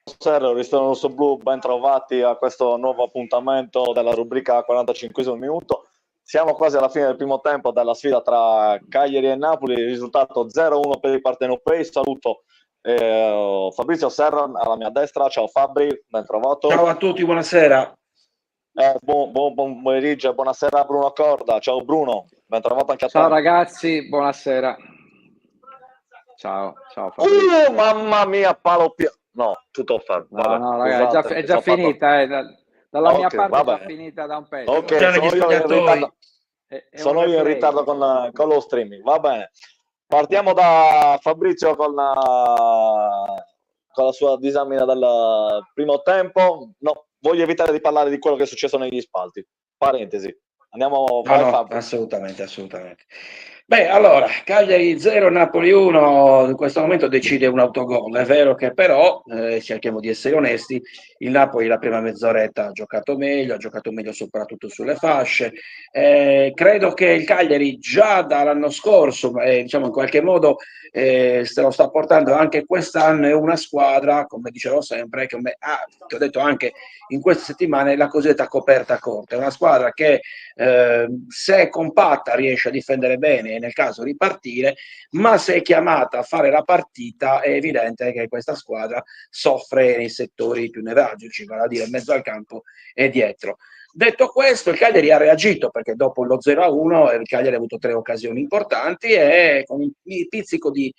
Buonasera, Ristoro Rosso Blu, ben trovati a questo nuovo appuntamento della rubrica 45 minuto. Siamo quasi alla fine del primo tempo della sfida tra Cagliari e Napoli, il risultato 0-1 per i partenopei. Saluto Fabrizio Serra alla mia destra, ciao Fabri, ben trovato. Ciao a tutti, buonasera. Buon pomeriggio e buonasera a Bruno Corda, ciao Bruno, ben trovato anche a te. Ciao ragazzi, buonasera. Ciao Fabrizio. Mamma mia, palo no, tutto fermo. No, ragazzi, è già finita, dalla mia parte è già finita da un pezzo. Ok, sono io in ritardo con lo streaming, va bene. Partiamo da Fabrizio con la sua disamina del primo tempo. No, voglio evitare di parlare di quello che è successo negli spalti. Parentesi. Andiamo, vai Fabio. Assolutamente. Beh, allora, Cagliari 0, Napoli 1, in questo momento decide un autogol. È vero che però, cerchiamo di essere onesti, il Napoli la prima mezz'oretta ha giocato meglio soprattutto sulle fasce. Credo che il Cagliari già dall'anno scorso, diciamo in qualche modo, se lo sta portando anche quest'anno, è una squadra, come dicevo sempre, che ho detto anche in queste settimane, la cosiddetta coperta corta. È una squadra che se è compatta riesce a difendere bene e nel caso ripartire, ma se è chiamata a fare la partita è evidente che questa squadra soffre nei settori più nevralgici, vale a dire in mezzo al campo e dietro. Detto questo, il Cagliari ha reagito perché dopo lo 0-1 il Cagliari ha avuto 3 occasioni importanti e con un pizzico di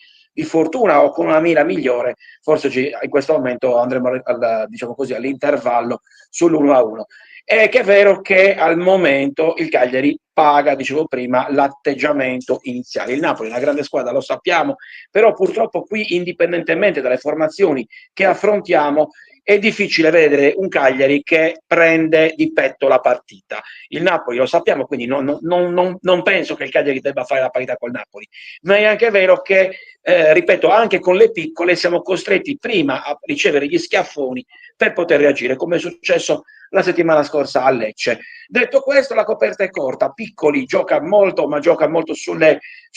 fortuna o con una mira migliore forse in questo momento andremo diciamo così, all'intervallo sull'1-1. È che è vero che al momento il Cagliari paga, dicevo prima, l'atteggiamento iniziale. Il Napoli è una grande squadra, lo sappiamo, però purtroppo qui, indipendentemente dalle formazioni che affrontiamo, è difficile vedere un Cagliari che prende di petto la partita. Il Napoli lo sappiamo, quindi non penso che il Cagliari debba fare la parità col Napoli, ma è anche vero che, ripeto, anche con le piccole siamo costretti prima a ricevere gli schiaffoni per poter reagire, come è successo la settimana scorsa a Lecce. Detto questo, la coperta è corta, Piccoli gioca molto, ma gioca molto su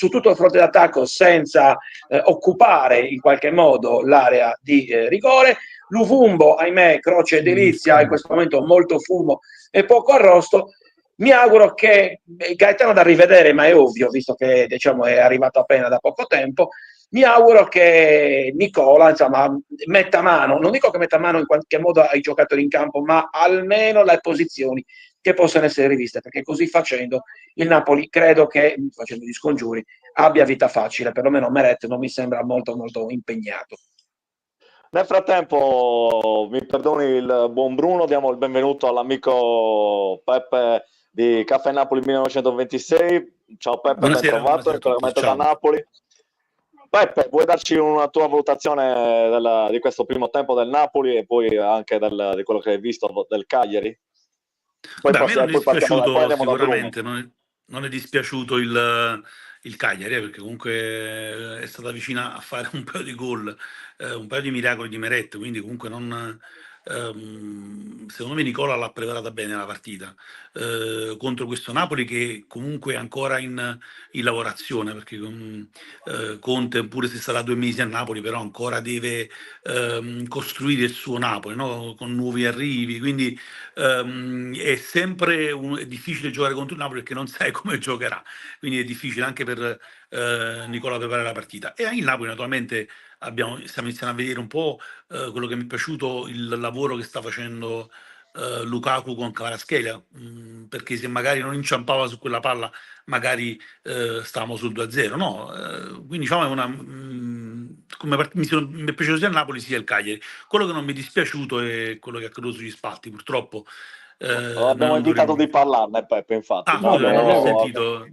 tutto il fronte d'attacco senza occupare in qualche modo l'area di rigore. Luvumbo, ahimè, croce e delizia, in questo momento molto fumo e poco arrosto. Mi auguro che Gaetano da rivedere, ma è ovvio, visto che diciamo è arrivato appena da poco tempo, mi auguro che Nicola insomma metta mano, non dico che metta mano in qualche modo ai giocatori in campo, ma almeno le posizioni che possano essere riviste, perché così facendo il Napoli credo che, facendo gli scongiuri, abbia vita facile, perlomeno Meret non mi sembra molto impegnato. Nel frattempo, mi perdoni il buon Bruno, diamo il benvenuto all'amico Peppe di Caffè Napoli 1926. Ciao Peppe, ben trovato in collegamento da Napoli. Peppe, vuoi darci una tua valutazione di questo primo tempo del Napoli e poi anche di quello che hai visto del Cagliari? Poi a me non è dispiaciuto sicuramente, non è dispiaciuto il Cagliari, perché comunque è stata vicina a fare un paio di gol, un paio di miracoli di Meret, quindi comunque secondo me Nicola l'ha preparata bene la partita contro questo Napoli che comunque è ancora in lavorazione, perché Conte, pure se sarà 2 mesi a Napoli, però ancora deve costruire il suo Napoli, no? Con nuovi arrivi, quindi è sempre è difficile giocare contro il Napoli perché non sai come giocherà, quindi è difficile anche per Nicola preparare la partita. E il Napoli naturalmente stiamo iniziando a vedere un po' quello che mi è piaciuto, il lavoro che sta facendo Lukaku con Kvaratskhelia, perché se magari non inciampava su quella palla magari stavamo sul 2-0, no? Quindi diciamo è una come mi è piaciuto sia il Napoli sia il Cagliari. Quello che non mi è dispiaciuto è quello che è accaduto sugli spalti, purtroppo. Abbiamo evitato di parlarne, Peppe, infatti. Non ho sentito,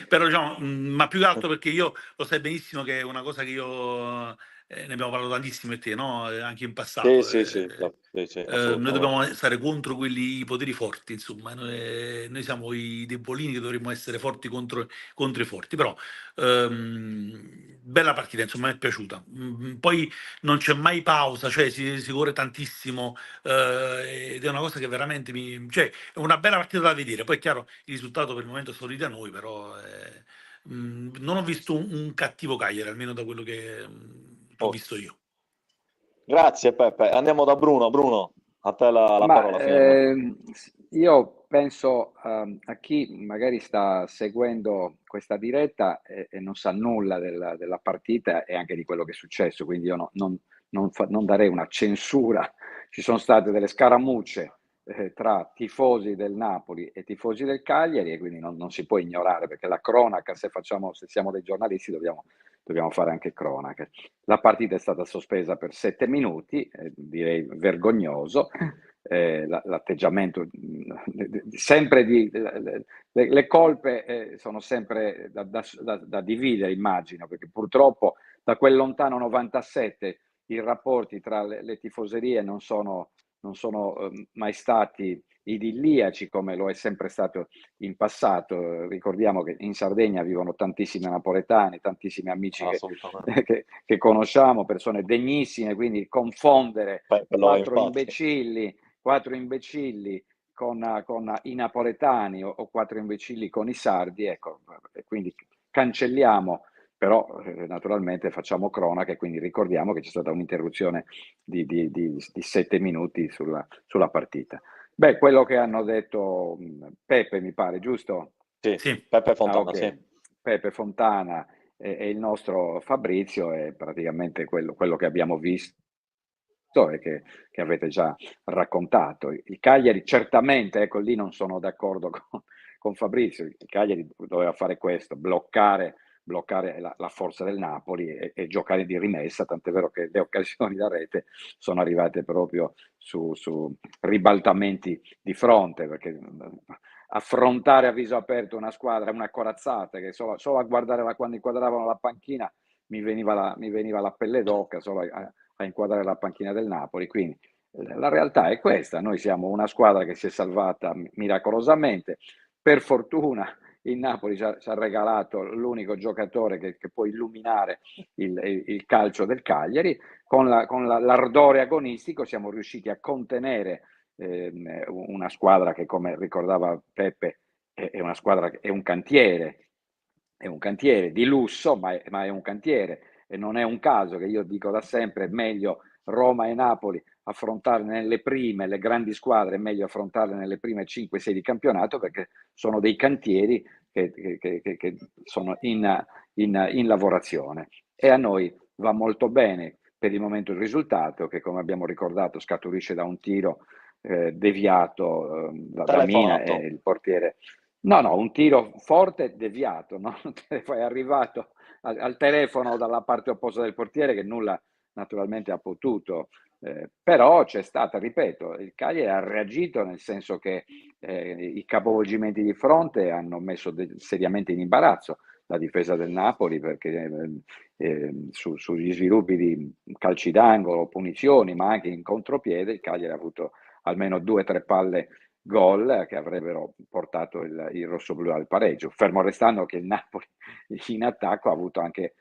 però diciamo, ma più che altro perché io lo sai benissimo che è una cosa che io ne abbiamo parlato tantissimo e te, no? Anche in passato. Sì, noi dobbiamo stare contro i poteri forti, insomma. Noi siamo i debolini che dovremmo essere forti contro i forti, però bella partita, insomma, mi è piaciuta. Poi non c'è mai pausa, cioè si corre tantissimo ed è una cosa che veramente cioè, è una bella partita da vedere. Poi è chiaro, il risultato per il momento è solo da noi, però non ho visto un cattivo Cagliari, almeno da quello che ho visto io. Grazie Peppe, andiamo da Bruno. Bruno, a te la parola. Io penso a chi magari sta seguendo questa diretta e non sa nulla della partita e anche di quello che è successo, quindi io non darei una censura. Ci sono state delle scaramucce tra tifosi del Napoli e tifosi del Cagliari e quindi non si può ignorare, perché la cronaca, se siamo dei giornalisti, dobbiamo fare anche cronaca. La partita è stata sospesa per 7 minuti, direi vergognoso. L'atteggiamento sempre le colpe sono sempre da dividere, immagino, perché purtroppo da quel lontano 97 i rapporti tra le tifoserie non sono mai stati idilliaci come lo è sempre stato in passato. Ricordiamo che in Sardegna vivono tantissimi napoletani, tantissimi amici che conosciamo, persone degnissime, quindi confondere quattro imbecilli con i napoletani o quattro imbecilli con i sardi, ecco, quindi cancelliamo, però naturalmente facciamo cronaca e quindi ricordiamo che c'è stata un'interruzione di 7 minuti sulla partita. Beh, quello che hanno detto Peppe, mi pare, giusto? Sì. Peppe Fontana, okay. sì. Peppe Fontana e il nostro Fabrizio è praticamente quello che abbiamo visto e che avete già raccontato. Il Cagliari certamente, ecco, lì non sono d'accordo con Fabrizio, il Cagliari doveva fare questo, bloccare la forza del Napoli e giocare di rimessa, tant'è vero che le occasioni da rete sono arrivate proprio su ribaltamenti di fronte, perché affrontare a viso aperto una squadra, una corazzata che solo a guardare quando inquadravano la panchina mi veniva la pelle d'oca solo a inquadrare la panchina del Napoli. Quindi la realtà è questa: noi siamo una squadra che si è salvata miracolosamente, per fortuna il Napoli ci ha regalato l'unico giocatore che può illuminare il calcio del Cagliari. Con l'ardore agonistico siamo riusciti a contenere una squadra che, come ricordava Peppe, è una squadra che è un cantiere di lusso, ma è un cantiere, e non è un caso che io dico da sempre: meglio Roma e Napoli affrontarle nelle prime, le grandi squadre è meglio affrontarle nelle prime 5-6 di campionato, perché sono dei cantieri che sono in lavorazione, e a noi va molto bene per il momento il risultato, che come abbiamo ricordato scaturisce da un tiro deviato da Mina e il portiere. No, un tiro forte deviato, no? È arrivato al telefono dalla parte opposta del portiere, che nulla naturalmente ha potuto, però c'è stata, ripeto, il Cagliari ha reagito, nel senso che i capovolgimenti di fronte hanno messo seriamente in imbarazzo la difesa del Napoli, perché sugli sviluppi di calci d'angolo, punizioni, ma anche in contropiede, il Cagliari ha avuto almeno 2 o 3 palle gol che avrebbero portato il rossoblù al pareggio, fermo restando che il Napoli in attacco ha avuto anche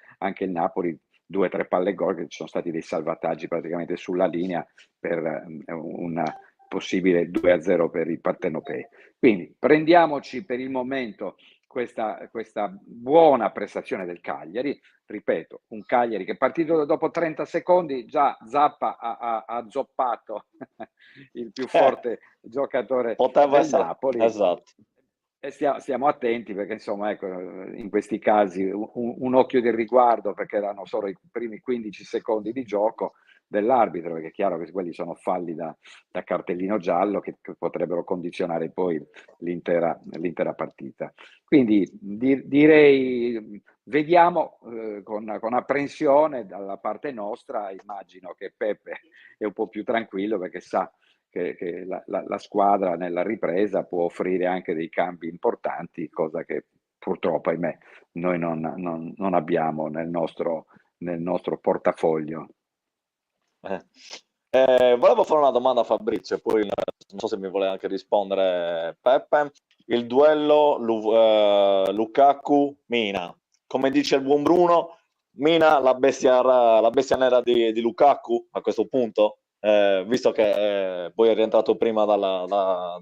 il Napoli 2 o 3 palle gol, che ci sono stati dei salvataggi praticamente sulla linea per un possibile 2-0 per i partenopei. Quindi prendiamoci per il momento questa buona prestazione del Cagliari. Ripeto, un Cagliari che è partito dopo 30 secondi, già Zappa ha zoppato il più forte giocatore del Napoli. Esatto. E stiamo attenti, perché insomma, ecco, in questi casi un occhio di riguardo, perché erano solo i primi 15 secondi di gioco dell'arbitro, perché è chiaro che quelli sono falli da cartellino giallo che potrebbero condizionare poi l'intera partita. Quindi direi, vediamo con apprensione dalla parte nostra. Immagino che Peppe è un po' più tranquillo, perché sa che la squadra nella ripresa può offrire anche dei cambi importanti, cosa che purtroppo, ahimè, noi non abbiamo nel nostro portafoglio. Volevo fare una domanda a Fabrizio, poi non so se mi vuole anche rispondere Peppe. Il duello Lukaku-Mina, come dice il buon Bruno, Mina la bestia nera di Lukaku a questo punto, visto che poi è rientrato prima dalla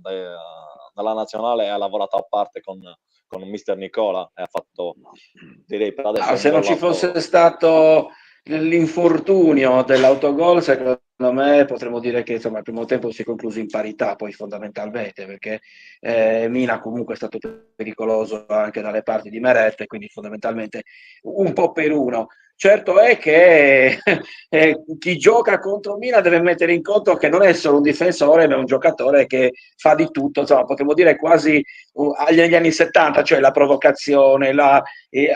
nazionale e ha lavorato a parte con mister Nicola e ha fatto, direi per adesso, se non ci fosse stato l'infortunio dell'autogol, secondo me potremmo dire che insomma il primo tempo si è concluso in parità, poi fondamentalmente, perché Mina comunque è stato pericoloso anche dalle parti di Meret, quindi fondamentalmente un po' per uno. Certo è che chi gioca contro Mina deve mettere in conto che non è solo un difensore, ma è un giocatore che fa di tutto, insomma, potremmo dire quasi agli anni 70, cioè la provocazione,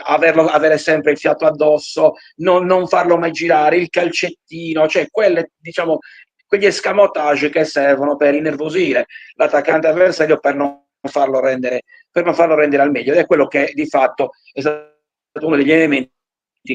avere sempre il fiato addosso, non farlo mai girare, il calcettino, cioè quelle, diciamo, quegli escamotage che servono per innervosire l'attaccante avversario per non farlo rendere al meglio. Ed è quello che di fatto è stato uno degli elementi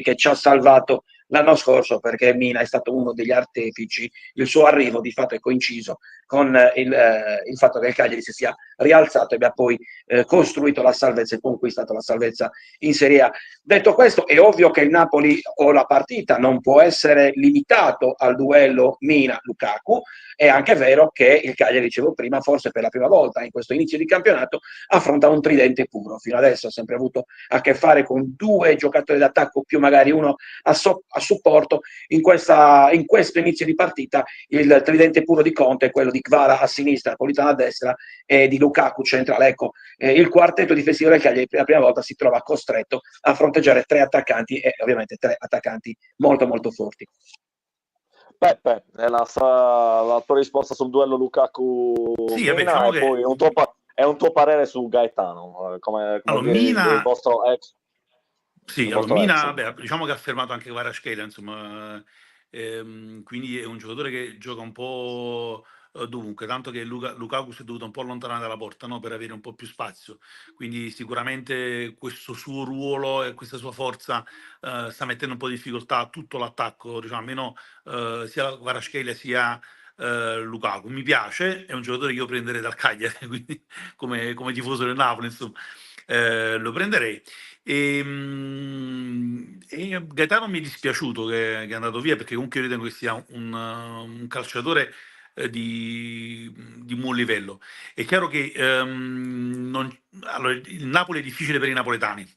che ci ha salvato l'anno scorso, perché Mina è stato uno degli artefici, il suo arrivo di fatto è coinciso con il fatto che il Cagliari si sia rialzato e abbia poi costruito la salvezza e conquistato la salvezza in Serie A. Detto questo, è ovvio che il Napoli o la partita non può essere limitato al duello Mina-Lukaku. È anche vero che il Cagliari, dicevo prima, forse per la prima volta in questo inizio di campionato affronta un tridente puro. Fino adesso ha sempre avuto a che fare con due giocatori d'attacco più magari uno a supporto. In questo inizio di partita il tridente puro di Conte è quello di Kvara a sinistra, Politano a destra e di Lukaku centrale. Ecco, il quartetto difensivo del Cagliari per la prima volta si trova costretto a fronteggiare tre attaccanti e ovviamente tre attaccanti molto molto forti. Peppe, è la tua risposta sul duello Lukaku-Mina Sì, vabbè, diciamo e che poi è un tuo parere su Gaetano, come allora, il Mina, vostro ex. sì, Il allora vostro ex. Mina, beh, diciamo che ha fermato anche Kvaratskhelia, insomma, quindi è un giocatore che gioca un po' dovunque, tanto che Lukaku si è dovuto un po' allontanare dalla porta, no, per avere un po' più spazio, quindi sicuramente questo suo ruolo e questa sua forza sta mettendo un po' di difficoltà a tutto l'attacco, diciamo, almeno sia Kvaratskhelia sia Lukaku. Mi piace, è un giocatore che io prenderei dal Cagliari, quindi come tifoso del Napoli, insomma, lo prenderei. E Gaetano mi è dispiaciuto che è andato via, perché comunque io ritengo che sia un calciatore di buon livello. È chiaro che allora, il Napoli è difficile per i napoletani.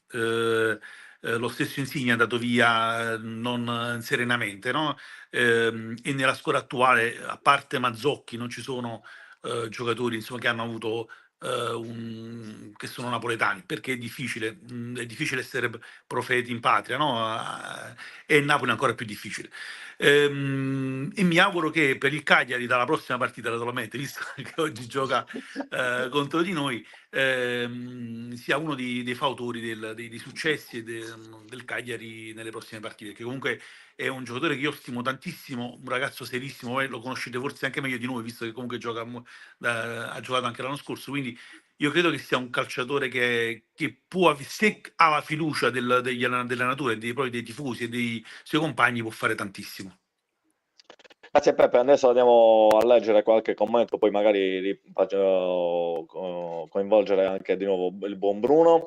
Lo stesso Insigne è andato via non serenamente, no? E nella squadra attuale, a parte Mazzocchi, non ci sono giocatori, insomma, che hanno avuto che sono napoletani, perché è difficile essere profeti in patria, no? E il Napoli è ancora più difficile. E mi auguro che per il Cagliari, dalla prossima partita, naturalmente, visto che oggi gioca contro di noi, sia uno dei fautori dei successi del Cagliari nelle prossime partite, che comunque è un giocatore che io stimo tantissimo, un ragazzo serissimo, voi lo conoscete forse anche meglio di noi, visto che comunque ha giocato anche l'anno scorso, quindi io credo che sia un calciatore che può, se ha la fiducia della natura e dei tifosi e dei suoi compagni, può fare tantissimo. Grazie Peppe, adesso andiamo a leggere qualche commento, poi magari coinvolgere anche di nuovo il buon Bruno.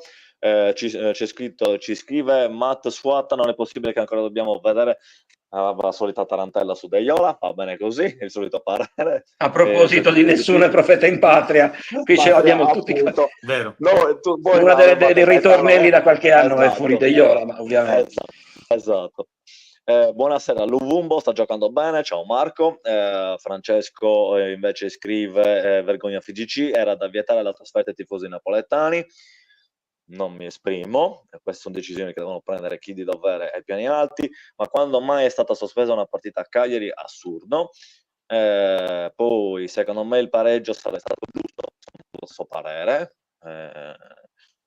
Ci scrive Matt Suatta, non è possibile che ancora dobbiamo vedere la solita tarantella su Deiola, va bene così, il solito parere. A proposito di nessuno è profeta in patria, qui ce l'abbiamo tutti. Vero. No, una dei ritornelli da qualche anno è fuori Deiola, ma ovviamente. Esatto. Buonasera, Luvumbo sta giocando bene, ciao Marco. Francesco invece scrive vergogna FGC, era da vietare la trasferta ai tifosi napoletani. Non mi esprimo, queste sono decisioni che devono prendere chi di dovere ai piani alti, ma quando mai è stata sospesa una partita a Cagliari? Assurdo. Poi secondo me il pareggio sarebbe stato giusto, il suo parere.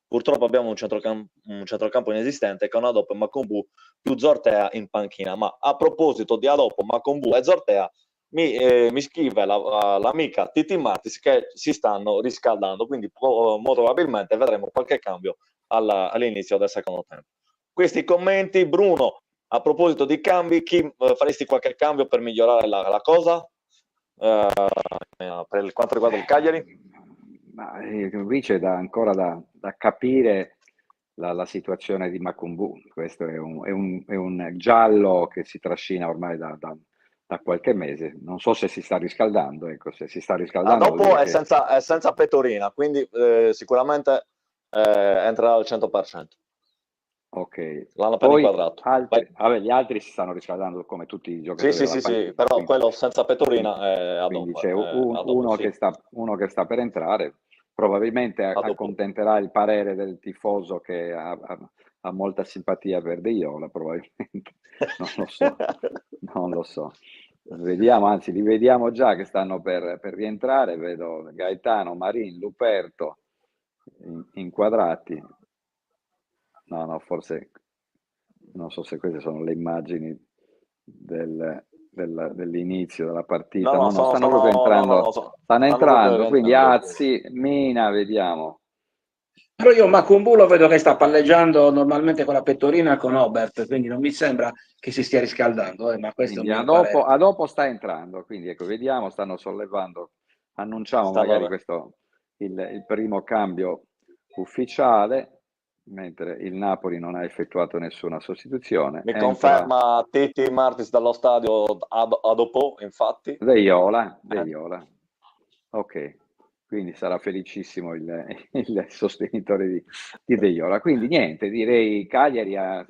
Purtroppo abbiamo un centrocampo inesistente con Adop e Makombu più Zortea in panchina. Ma a proposito di Adop, Makombu e Zortea, mi scrive l'amica Titi Martis che si stanno riscaldando, quindi molto probabilmente vedremo qualche cambio all'inizio del secondo tempo. Questi commenti, Bruno, a proposito di cambi, faresti qualche cambio per migliorare la cosa per quanto riguarda il Cagliari? Ma qui c'è ancora da capire la situazione di Makumbu. Questo è un giallo che si trascina ormai da qualche mese. Non so se si sta riscaldando, ecco, se si sta riscaldando. Dopo è senza pettorina, quindi sicuramente entrerà al 100%. Ok, l'hanno appena poi inquadrato. vabbè, gli altri si stanno riscaldando come tutti i giocatori Sì, della panchina, però quindi, quello senza Petorina è a quindi dopo, c'è uno sì. uno che sta per entrare, probabilmente A dopo. accontenterà il parere del tifoso che ha molta simpatia per De Iola, probabilmente, non lo so, non lo so. Vediamo, anzi li vediamo già che stanno per rientrare, vedo Gaetano, Marin, Luperto inquadrati. No, forse non so se queste sono le immagini dell'inizio della partita. No, stanno proprio entrando. Stanno stanno entrando, proprio quindi rientrando. Azzi, Mina, vediamo. Però io Macumbu lo vedo che sta palleggiando normalmente con la pettorina con Obert, quindi non mi sembra che si stia riscaldando, ma questo è Quindi un mio parere. a dopo sta entrando, quindi ecco, vediamo, stanno sollevando, annunciamo magari questo il primo cambio ufficiale, mentre il Napoli non ha effettuato nessuna sostituzione. Mi conferma Titi Martis dallo stadio a dopo, infatti. De Iola. Ok, quindi sarà felicissimo il sostenitore di De Iola. Quindi niente, direi Cagliari ha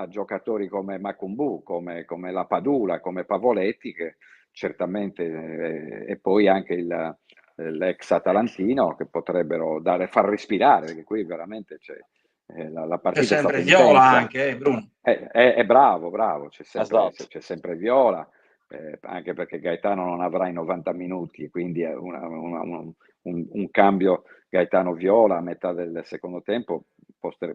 giocatori come Macumbu, come la Padula, come Pavoletti, che certamente, e poi anche l'ex atalantino, che potrebbero far respirare, perché qui veramente c'è la partita C'è è stata sempre Viola intensa. anche, Bruno. È bravo, c'è Esatto. sempre Viola, anche perché Gaetano non avrà i 90 minuti, quindi è un cambio Gaetano-Viola a metà del secondo tempo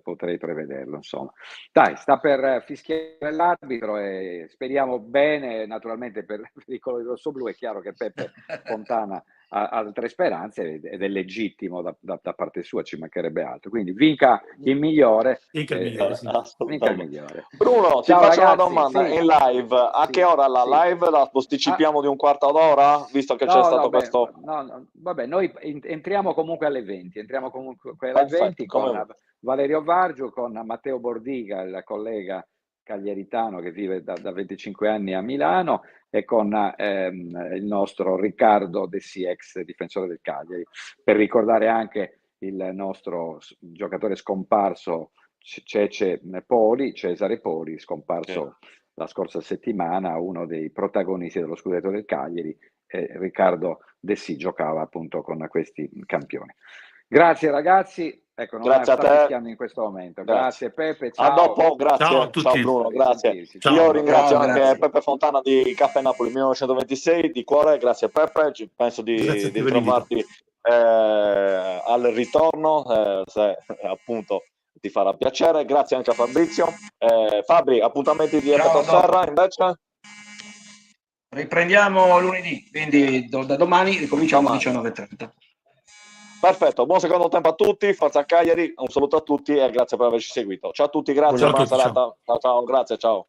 potrei prevederlo, insomma. Dai, sta per fischiare l'arbitro e speriamo bene, naturalmente per i colori rossoblu è chiaro che Peppe Fontana ha altre speranze ed è legittimo da parte sua, ci mancherebbe altro. Quindi vinca il migliore. Vinca il migliore, sì. Vinca il migliore. Bruno, Ciao, ti faccio ragazzi, una domanda sì, in live. A sì, che ora la sì. live? La posticipiamo di un quarto d'ora? Visto che c'è stato questo... No, vabbè, noi entriamo comunque alle 20, entriamo comunque alle Perfetto, 20 con Valerio Vargiu, con Matteo Bordiga, il collega cagliaritano che vive da 25 anni a Milano, e con il nostro Riccardo Dessi, ex difensore del Cagliari, per ricordare anche il nostro giocatore scomparso Cesare Poli, scomparso la scorsa settimana, uno dei protagonisti dello scudetto del Cagliari. Riccardo Dessi giocava appunto con questi campioni. Grazie ragazzi, ecco, non grazie sta fischiando in questo momento. Grazie Peppe, ciao. A dopo, grazie. Ciao a tutti. Ciao Bruno, grazie. Ciao. Io ringrazio Ciao, anche grazie. Peppe Fontana di Caffè Napoli 1926, di cuore, grazie Peppe, penso di trovarti al ritorno, se appunto ti farà piacere. Grazie anche a Fabrizio. Fabri, appuntamenti di Epeto Serra invece? Riprendiamo lunedì, quindi da domani ricominciamo alle 19:30. Perfetto, buon secondo tempo a tutti, forza Cagliari, un saluto a tutti e grazie per averci seguito. Ciao a tutti, grazie, buona serata. Ciao, grazie, ciao.